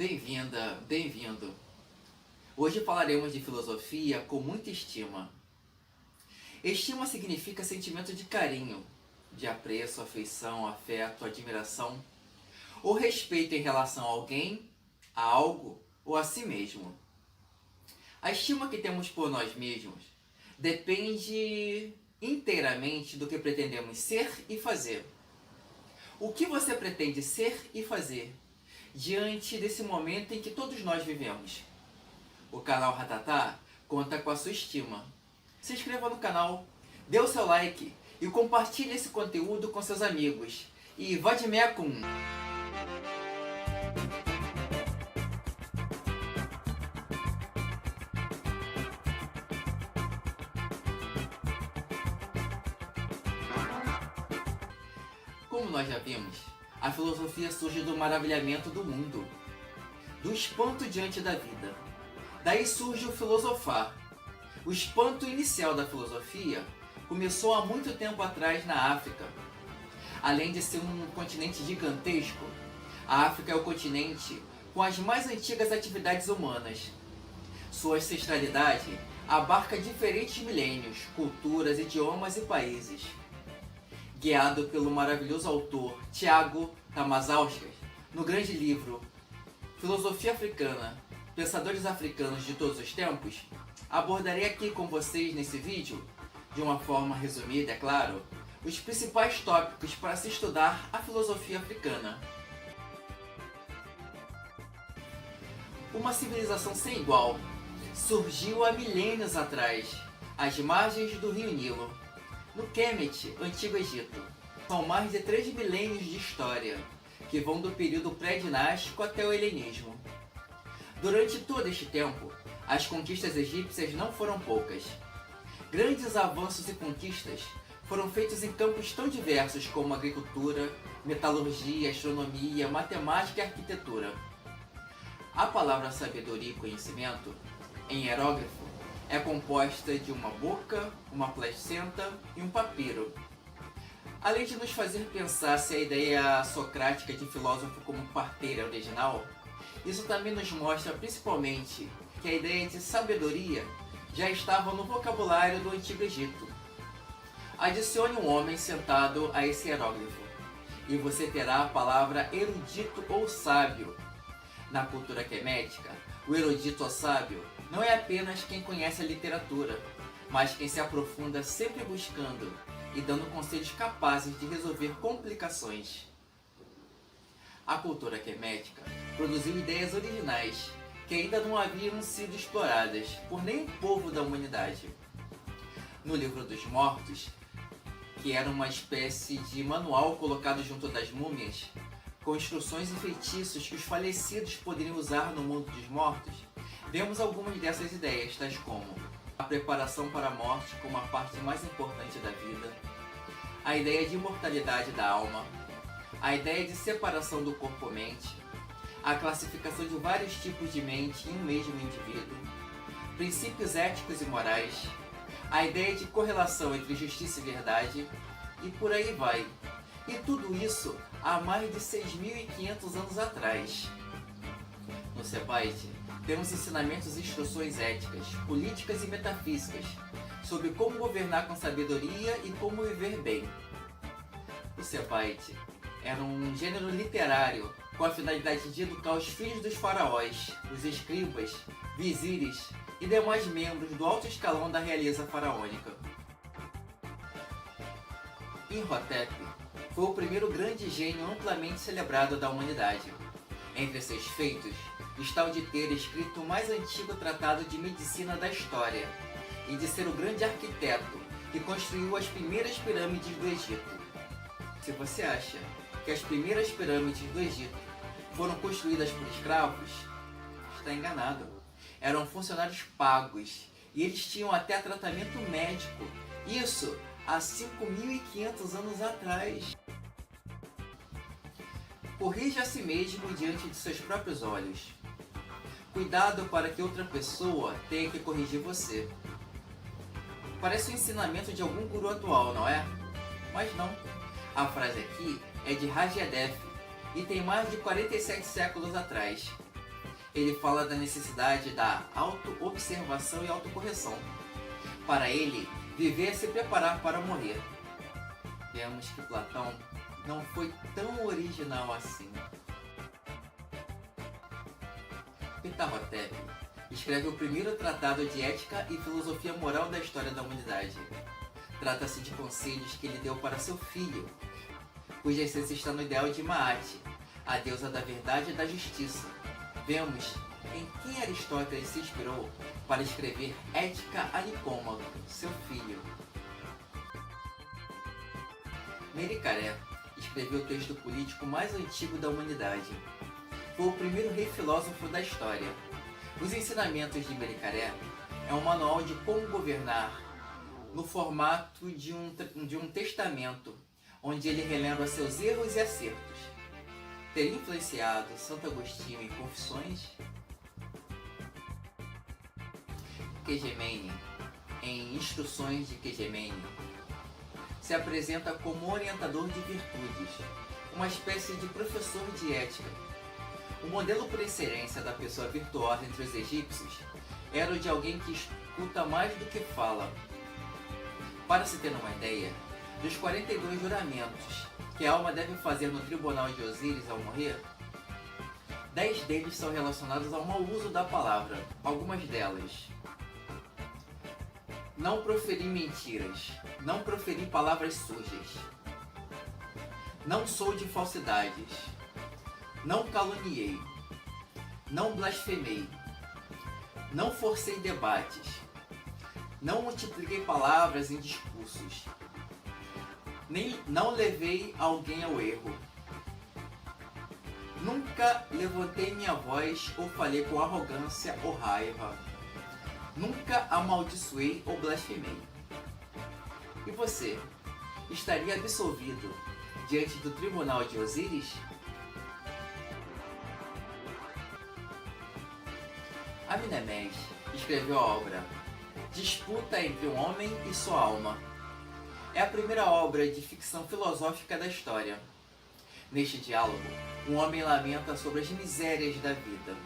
Bem-vinda, bem-vindo. Hoje falaremos de filosofia com muita estima. Estima significa sentimento de carinho, de apreço, afeição, afeto, admiração ou respeito em relação a alguém, a algo ou a si mesmo. A estima que temos por nós mesmos depende inteiramente do que pretendemos ser e fazer. O que você pretende ser e fazer diante desse momento em que todos nós vivemos? O canal Ratatá conta com a sua estima. Se inscreva no canal, dê o seu like e compartilhe esse conteúdo com seus amigos. E vademecum! Como nós já vimos, a filosofia surge do maravilhamento do mundo, do espanto diante da vida. Daí surge o filosofar. O espanto inicial da filosofia começou há muito tempo atrás na África. Além de ser um continente gigantesco, a África é o continente com as mais antigas atividades humanas. Sua ancestralidade abarca diferentes milênios, culturas, idiomas e países. Guiado pelo maravilhoso autor Tiago Tamazauskas, no grande livro Filosofia Africana, Pensadores Africanos de Todos os Tempos, abordarei aqui com vocês nesse vídeo, de uma forma resumida, é claro, os principais tópicos para se estudar a filosofia africana. Uma civilização sem igual surgiu há milênios atrás, às margens do rio Nilo, no Kemet, Antigo Egito. São mais de 3 milênios de história, que vão do período pré-dinástico até o helenismo. Durante todo este tempo, as conquistas egípcias não foram poucas. Grandes avanços e conquistas foram feitos em campos tão diversos como agricultura, metalurgia, astronomia, matemática e arquitetura. A palavra sabedoria e conhecimento, em hierógrafo, é composta de uma boca, uma placenta e um papiro. Além de nos fazer pensar se a ideia socrática de filósofo como parteira é original, isso também nos mostra principalmente que a ideia de sabedoria já estava no vocabulário do Antigo Egito. Adicione um homem sentado a esse hieróglifo, e você terá a palavra erudito ou sábio. Na cultura quemética, o erudito ou sábio não é apenas quem conhece a literatura, mas quem se aprofunda sempre buscando e dando conselhos capazes de resolver complicações. A cultura quemética produziu ideias originais que ainda não haviam sido exploradas por nenhum povo da humanidade. No Livro dos Mortos, que era uma espécie de manual colocado junto das múmias, com instruções e feitiços que os falecidos poderiam usar no mundo dos mortos, vemos algumas dessas ideias, tais como a preparação para a morte como a parte mais importante da vida, a ideia de imortalidade da alma, a ideia de separação do corpo-mente, a classificação de vários tipos de mente em um mesmo indivíduo, princípios éticos e morais, a ideia de correlação entre justiça e verdade, e por aí vai. E tudo isso há mais de 6.500 anos atrás. No Sebaite, temos ensinamentos e instruções éticas, políticas e metafísicas sobre como governar com sabedoria e como viver bem. O Sebaite era um gênero literário com a finalidade de educar os filhos dos faraós, os escribas, vizires e demais membros do alto escalão da realeza faraônica. Imhotep foi o primeiro grande gênio amplamente celebrado da humanidade. Entre seus feitos está o de ter escrito o mais antigo tratado de medicina da história e de ser o grande arquiteto que construiu as primeiras pirâmides do Egito. Se você acha que as primeiras pirâmides do Egito foram construídas por escravos, está enganado. Eram funcionários pagos e eles tinham até tratamento médico. Isso há 5.500 anos atrás. Corrija a si mesmo diante de seus próprios olhos. Cuidado para que outra pessoa tenha que corrigir você. Parece um ensinamento de algum guru atual, não é? Mas não. A frase aqui é de Hajyadev e tem mais de 47 séculos atrás. Ele fala da necessidade da auto-observação e autocorreção. Para ele, viver é se preparar para morrer. Vemos que Platão não foi tão original assim. Ptahotep escreve o primeiro tratado de ética e filosofia moral da história da humanidade. Trata-se de conselhos que ele deu para seu filho, cuja essência está no ideal de Maat, a deusa da verdade e da justiça. Vemos em quem Aristóteles se inspirou para escrever Ética a Nicômaco, seu filho. Mericaré escreveu o texto político mais antigo da humanidade. Foi o primeiro rei filósofo da história. Os ensinamentos de Mericaré é um manual de como governar no formato de um testamento, onde ele relembra seus erros e acertos. Teria influenciado Santo Agostinho em Confissões? Quegemene, em Instruções de Quegemene, se apresenta como orientador de virtudes, uma espécie de professor de ética. O modelo por excelência da pessoa virtuosa entre os egípcios era o de alguém que escuta mais do que fala. Para se ter uma ideia, dos 42 juramentos que a alma deve fazer no tribunal de Osíris ao morrer, 10 deles são relacionados ao mau uso da palavra. Algumas delas: não proferi mentiras, não proferi palavras sujas, não sou de falsidades, não caluniei, não blasfemei, não forcei debates, não multipliquei palavras em discursos, não levei alguém ao erro, nunca levantei minha voz ou falei com arrogância ou raiva, nunca amaldiçoei ou blasfemei. E você, estaria absolvido diante do tribunal de Osíris? Aminemés escreveu a obra Disputa entre um Homem e Sua Alma. É a primeira obra de ficção filosófica da história. Neste diálogo, um homem lamenta sobre as misérias da vida.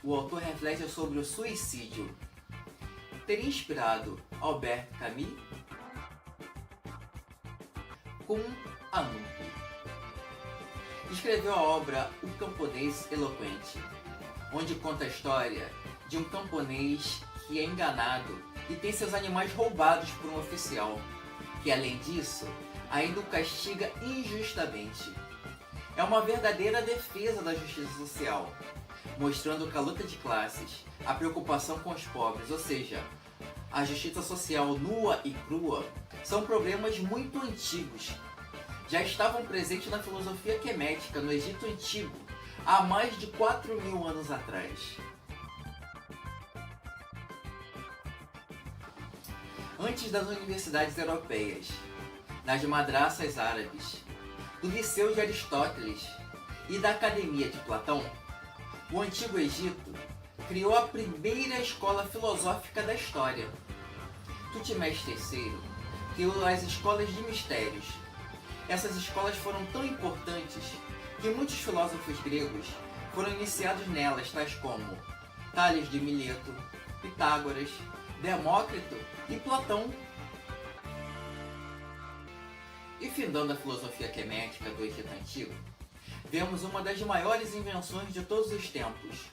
O autor reflete sobre o suicídio. Teria inspirado Albert Camus? Com Anup. Escreveu a obra O Camponês Eloquente, onde conta a história de um camponês que é enganado e tem seus animais roubados por um oficial, que além disso, ainda o castiga injustamente. É uma verdadeira defesa da justiça social, mostrando que a luta de classes, a preocupação com os pobres, ou seja, a justiça social nua e crua, são problemas muito antigos. Já estavam presentes na filosofia quemética no Egito Antigo, há mais de 4.000 anos atrás. Antes das universidades europeias, nas madraças árabes, do Liceu de Aristóteles e da Academia de Platão, o Antigo Egito criou a primeira escola filosófica da história. Tutmés III criou as escolas de mistérios. Essas escolas foram tão importantes que muitos filósofos gregos foram iniciados nelas, tais como Tales de Mileto, Pitágoras, Demócrito e Platão. E findando a filosofia quemética do Egito Antigo, vemos uma das maiores invenções de todos os tempos,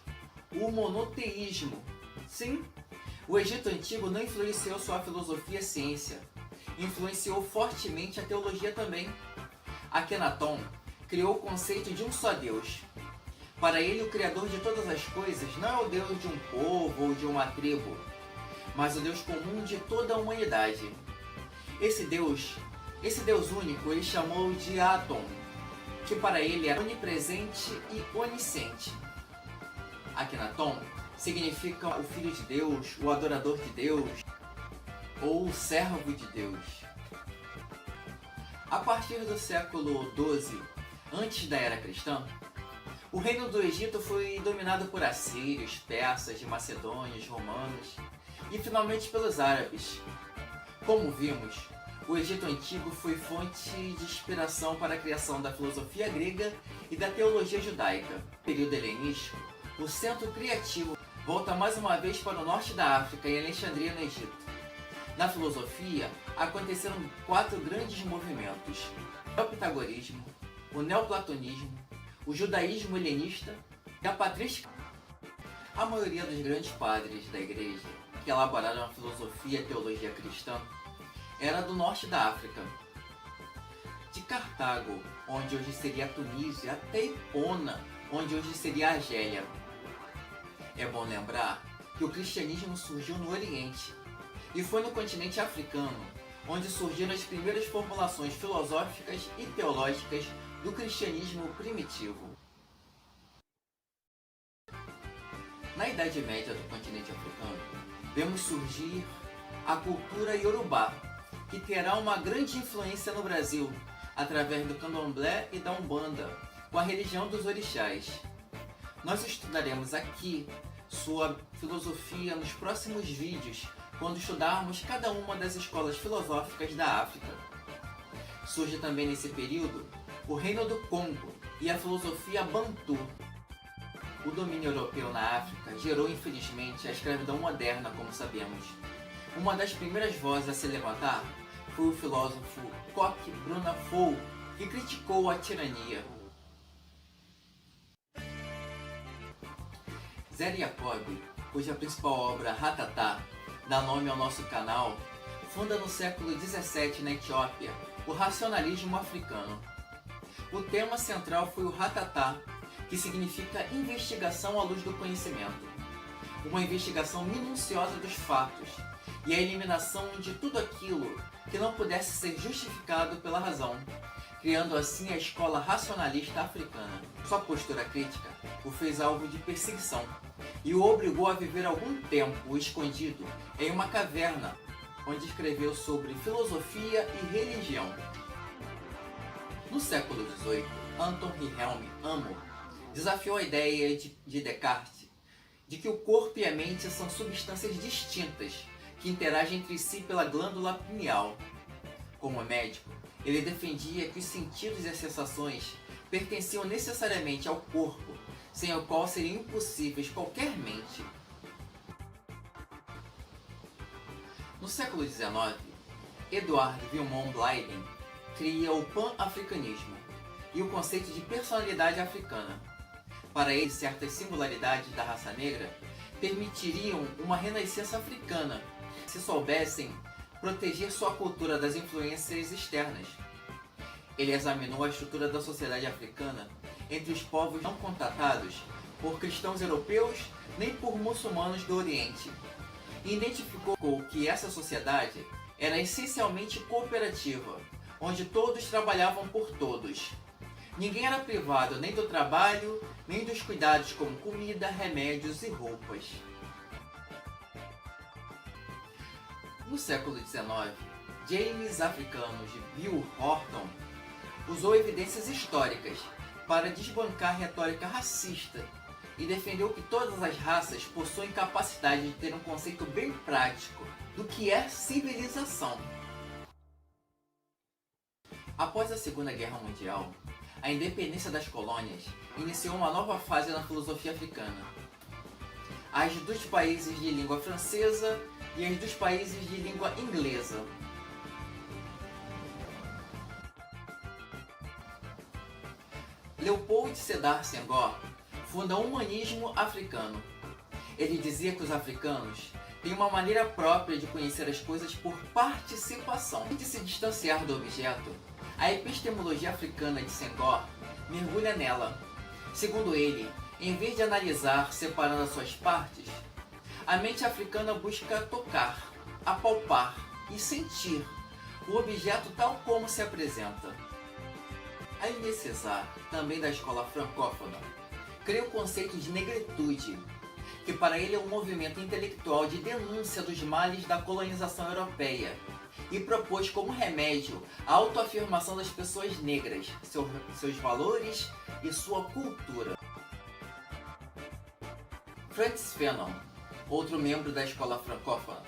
o monoteísmo. Sim, o Egito Antigo não influenciou só a filosofia e a ciência, influenciou fortemente a teologia também. Akhenaton criou o conceito de um só Deus. Para ele, o Criador de todas as coisas não é o Deus de um povo ou de uma tribo, mas o Deus comum de toda a humanidade. Esse Deus único, ele chamou de Atom, que para ele é onipresente e onisciente. Akhenaton significa o Filho de Deus, o adorador de Deus, ou o servo de Deus. A partir do século XII, antes da era cristã, o reino do Egito foi dominado por assírios, persas, macedônios, romanos e finalmente pelos árabes. Como vimos, o Egito Antigo foi fonte de inspiração para a criação da filosofia grega e da teologia judaica. No período helenístico, O centro criativo volta mais uma vez para o norte da África, em Alexandria, no Egito. Na filosofia, aconteceram 4 grandes movimentos: o neopitagorismo, o neoplatonismo, o judaísmo helenista e a patrística. A maioria dos grandes padres da igreja que elaboraram a filosofia e a teologia cristã era do norte da África. De Cartago, onde hoje seria a Tunísia, até Hipona, onde hoje seria a Argélia. É bom lembrar que o cristianismo surgiu no Oriente e foi no continente africano onde surgiram as primeiras formulações filosóficas e teológicas do cristianismo primitivo. Na Idade Média do continente africano, vemos surgir a cultura iorubá, que terá uma grande influência no Brasil, através do candomblé e da umbanda, com a religião dos orixás. Nós estudaremos aqui sua filosofia nos próximos vídeos, quando estudarmos cada uma das escolas filosóficas da África. Surge também nesse período o Reino do Congo e a filosofia Bantu. O domínio europeu na África gerou, infelizmente, a escravidão moderna, como sabemos. Uma das primeiras vozes a se levantar foi o filósofo Koki Brunafou, que criticou a tirania. Zeria Jacob, cuja principal obra, Ratatá, dá nome ao nosso canal, funda no século XVII na Etiópia o racionalismo africano. O tema central foi o Ratatá, que significa investigação à luz do conhecimento, uma investigação minuciosa dos fatos e a eliminação de tudo aquilo que não pudesse ser justificado pela razão, criando assim a escola racionalista africana. Sua postura crítica o fez alvo de perseguição e o obrigou a viver algum tempo escondido em uma caverna, onde escreveu sobre filosofia e religião. No século XVIII, Anton Wilhelm Amo desafiou a ideia de Descartes de que o corpo e a mente são substâncias distintas que interagem entre si pela glândula pineal. Como médico, ele defendia que os sentidos e as sensações pertenciam necessariamente ao corpo, sem o qual seriam impossíveis qualquer mente. No século XIX, Edward Vilmont Blyden cria o pan-africanismo e o conceito de personalidade africana. Para ele, certas singularidades da raça negra permitiriam uma renascença africana, se soubessem proteger sua cultura das influências externas. Ele examinou a estrutura da sociedade africana entre os povos não contatados por cristãos europeus nem por muçulmanos do Oriente, e identificou que essa sociedade era essencialmente cooperativa, onde todos trabalhavam por todos. Ninguém era privado nem do trabalho, nem dos cuidados como comida, remédios e roupas. No século XIX, James Africanus Bill Horton usou evidências históricas para desbancar retórica racista e defendeu que todas as raças possuem capacidade de ter um conceito bem prático do que é civilização. Após a Segunda Guerra Mundial, a independência das colônias iniciou uma nova fase na filosofia africana. As dos países de língua francesa e as dos países de língua inglesa. Leopold Sédar Senghor funda o humanismo africano. Ele dizia que os africanos têm uma maneira própria de conhecer as coisas por participação. De se distanciar do objeto, a epistemologia africana de Senghor mergulha nela. Segundo ele, em vez de analisar separando as suas partes, a mente africana busca tocar, apalpar e sentir o objeto tal como se apresenta. Aimé Césaire, também da escola francófona, criou o conceito de negritude, que para ele é um movimento intelectual de denúncia dos males da colonização europeia, e propôs como remédio a autoafirmação das pessoas negras, seus valores e sua cultura. Frantz Fanon, outro membro da escola francófona,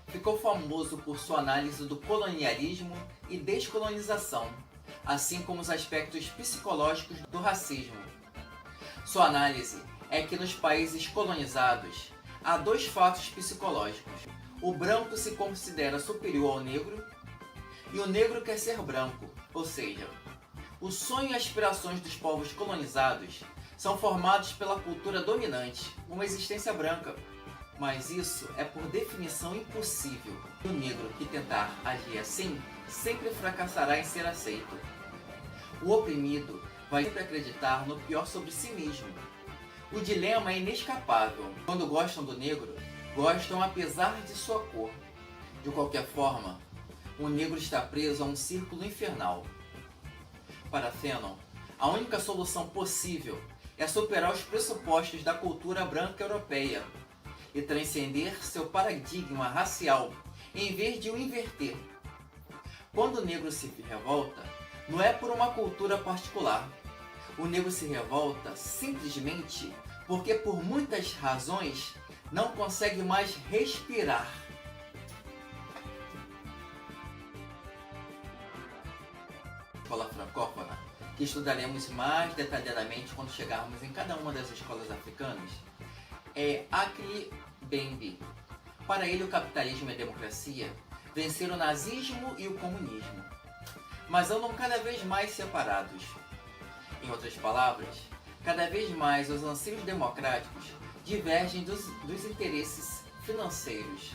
ficou famoso por sua análise do colonialismo e descolonização, assim como os aspectos psicológicos do racismo. Sua análise é que nos países colonizados há dois fatos psicológicos. O branco se considera superior ao negro e o negro quer ser branco, ou seja, o sonho e aspirações dos povos colonizados são formados pela cultura dominante, uma existência branca. Mas isso é por definição impossível. O negro que tentar agir assim sempre fracassará em ser aceito. O oprimido vai sempre acreditar no pior sobre si mesmo. O dilema é inescapável. Quando gostam do negro, gostam apesar de sua cor. De qualquer forma, o negro está preso a um círculo infernal. Para Fanon, a única solução possível é superar os pressupostos da cultura branca europeia e transcender seu paradigma racial em vez de o inverter. Quando o negro se revolta, não é por uma cultura particular. O negro se revolta simplesmente porque, por muitas razões, não consegue mais respirar. Escola francófona, que estudaremos mais detalhadamente quando chegarmos em cada uma das escolas africanas, é Akli Mbembe. Para ele, o capitalismo e a democracia venceram o nazismo e o comunismo, mas andam cada vez mais separados. Em outras palavras, cada vez mais os anseios democráticos divergem dos interesses financeiros.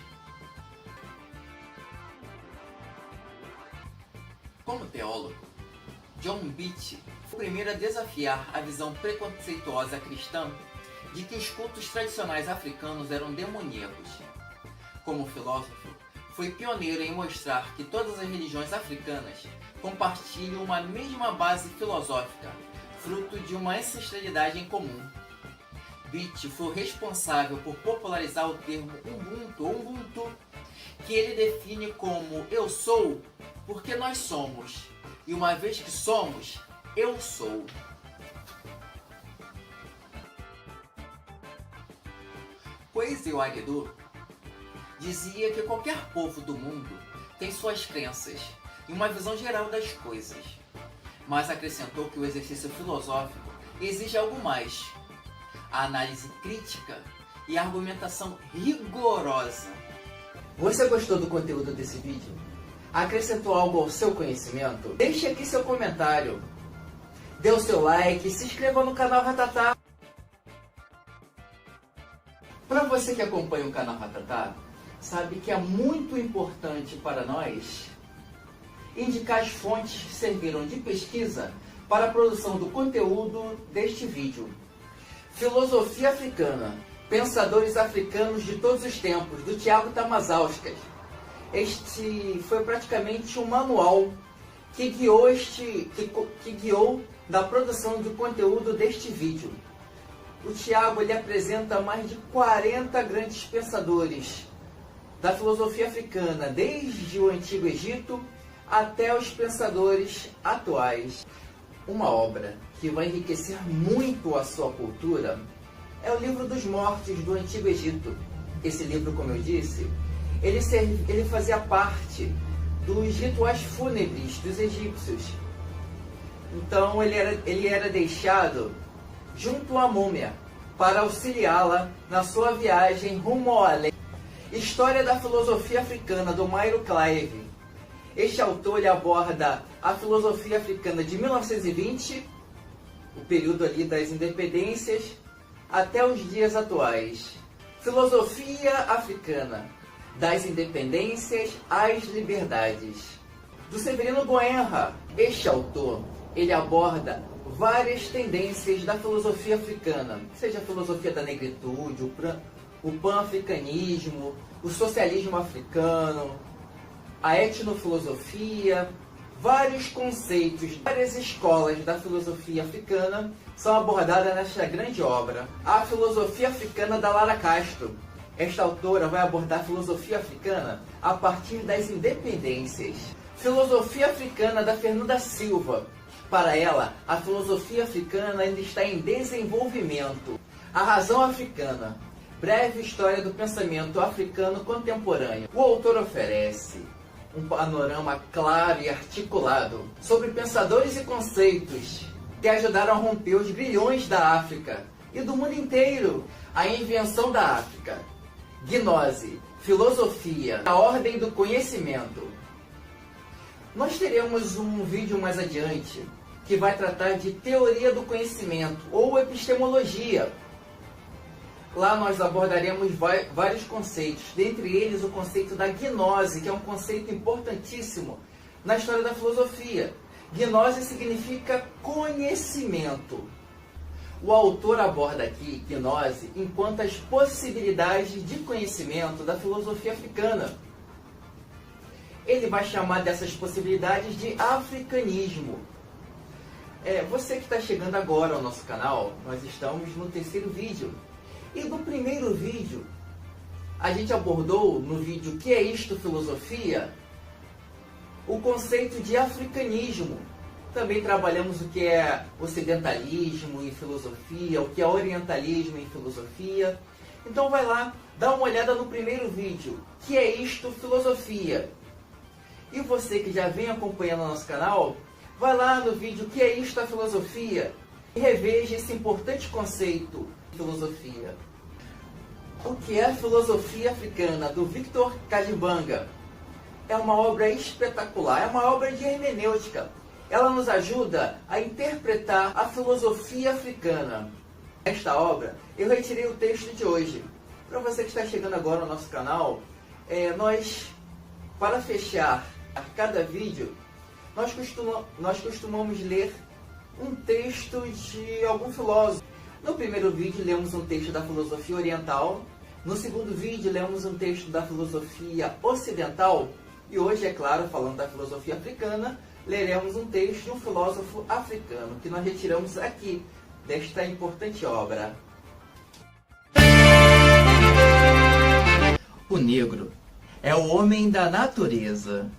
Como teólogo, John Beatty foi o primeiro a desafiar a visão preconceituosa cristã de que os cultos tradicionais africanos eram demoníacos. Como filósofo, foi pioneiro em mostrar que todas as religiões africanas compartilham uma mesma base filosófica, fruto de uma ancestralidade em comum. Beatty foi o responsável por popularizar o termo Ubuntu, que ele define como "eu sou porque nós somos, e uma vez que somos, eu sou". Kwesi Wiredu dizia que qualquer povo do mundo tem suas crenças e uma visão geral das coisas, mas acrescentou que o exercício filosófico exige algo mais: a análise crítica e a argumentação rigorosa. Você gostou do conteúdo desse vídeo? Acrescentou algo ao seu conhecimento? Deixe aqui seu comentário, dê o seu like, se inscreva no canal Ratatá. Para você que acompanha o canal Ratatá, sabe que é muito importante para nós indicar as fontes que serviram de pesquisa para a produção do conteúdo deste vídeo. Filosofia Africana, Pensadores Africanos de Todos os Tempos, do Tiago Tamazauskas. Este foi praticamente um manual que guiou da produção do conteúdo deste vídeo. O Tiago ele apresenta mais de 40 grandes pensadores da filosofia africana, desde o Antigo Egito até os pensadores atuais. Uma obra que vai enriquecer muito a sua cultura é o Livro dos Mortos do Antigo Egito. Esse livro, como eu disse, ele fazia parte dos rituais fúnebres dos egípcios. Então ele era deixado junto à múmia para auxiliá-la na sua viagem rumo ao além. História da filosofia africana, do Myro Clive. Este autor ele aborda a filosofia africana de 1920, o período ali das independências, até os dias atuais. Filosofia africana, das independências às liberdades. Do Severino Goenra. Este autor ele aborda várias tendências da filosofia africana, seja a filosofia da negritude, o pan-africanismo, o socialismo africano, a etnofilosofia. Vários conceitos, várias escolas da filosofia africana são abordadas nesta grande obra. A filosofia africana da Lara Castro. Esta autora vai abordar a filosofia africana a partir das independências. Filosofia africana da Fernanda Silva. Para ela, a filosofia africana ainda está em desenvolvimento. A razão africana. Breve história do pensamento africano contemporâneo. O autor oferece um panorama claro e articulado sobre pensadores e conceitos que ajudaram a romper os grilhões da África e do mundo inteiro. A invenção da África, gnose, filosofia, a ordem do conhecimento. Nós teremos um vídeo mais adiante que vai tratar de teoria do conhecimento ou epistemologia. Lá nós abordaremos vários conceitos, dentre eles o conceito da gnose, que é um conceito importantíssimo na história da filosofia. Gnose significa conhecimento. O autor aborda aqui gnose enquanto as possibilidades de conhecimento da filosofia africana. Ele vai chamar dessas possibilidades de africanismo. Você que está chegando agora ao nosso canal, nós estamos no 3º vídeo. E no primeiro vídeo, a gente abordou no vídeo Que é Isto Filosofia? O conceito de africanismo. Também trabalhamos o que é ocidentalismo em filosofia, o que é orientalismo em filosofia. Então vai lá, dá uma olhada no primeiro vídeo, Que é Isto Filosofia? E você que já vem acompanhando o nosso canal, vai lá no vídeo Que é Isto a Filosofia? E reveja esse importante conceito de filosofia. O que é a filosofia africana, do Victor Kayibanda? É uma obra espetacular, é uma obra de hermenêutica. Ela nos ajuda a interpretar a filosofia africana. Nesta obra, eu retirei o texto de hoje. Para você que está chegando agora no nosso canal, para fechar cada vídeo, nós costumamos ler um texto de algum filósofo. No primeiro vídeo, lemos um texto da filosofia oriental. No segundo vídeo, lemos um texto da filosofia ocidental. E hoje, é claro, falando da filosofia africana, leremos um texto de um filósofo africano, que nós retiramos aqui, desta importante obra. O negro é o homem da natureza.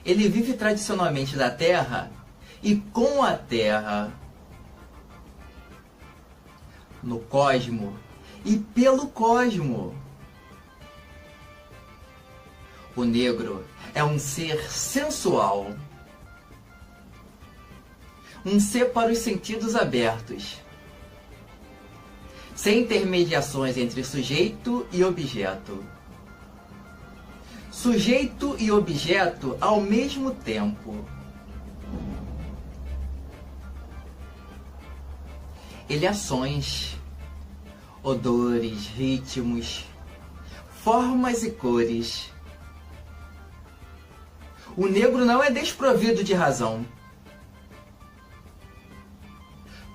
Ele vive tradicionalmente da terra e com a terra, no cosmo e pelo cosmo. O negro é um ser sensual, um ser para os sentidos abertos, sem intermediações entre sujeito e objeto. Sujeito e objeto ao mesmo tempo. Ele é sons, odores, ritmos, formas e cores. O negro não é desprovido de razão.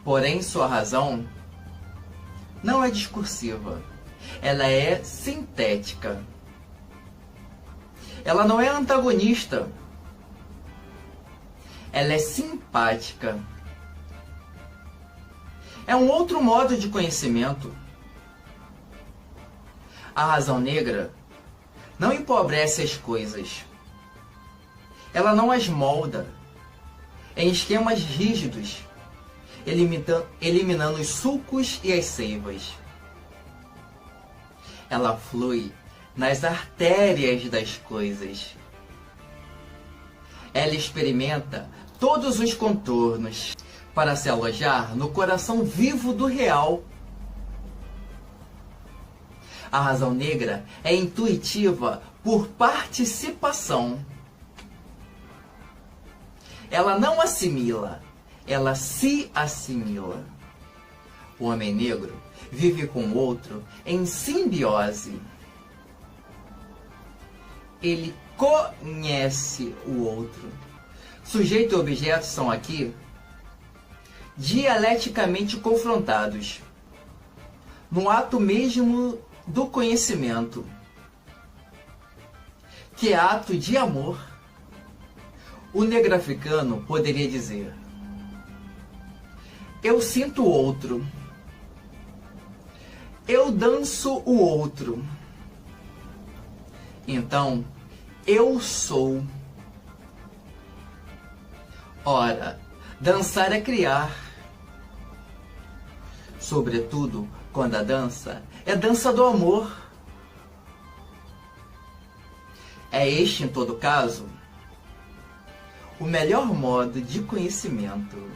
Porém, sua razão não é discursiva. Ela é sintética. Ela não é antagonista. Ela é simpática. É um outro modo de conhecimento. A razão negra não empobrece as coisas. Ela não as molda em esquemas rígidos, eliminando os sulcos e as seivas. Ela flui nas artérias das coisas. Ela experimenta todos os contornos para se alojar no coração vivo do real. A razão negra é intuitiva por participação. Ela não assimila, ela se assimila. O homem negro vive com o outro em simbiose. Ele conhece o outro. Sujeito e objeto são aqui dialeticamente confrontados, no ato mesmo do conhecimento, que é ato de amor. O negro africano poderia dizer: eu sinto o outro, eu danço o outro, então eu sou. Ora, dançar é criar, sobretudo quando a dança é dança do amor. É este, em todo caso, o melhor modo de conhecimento.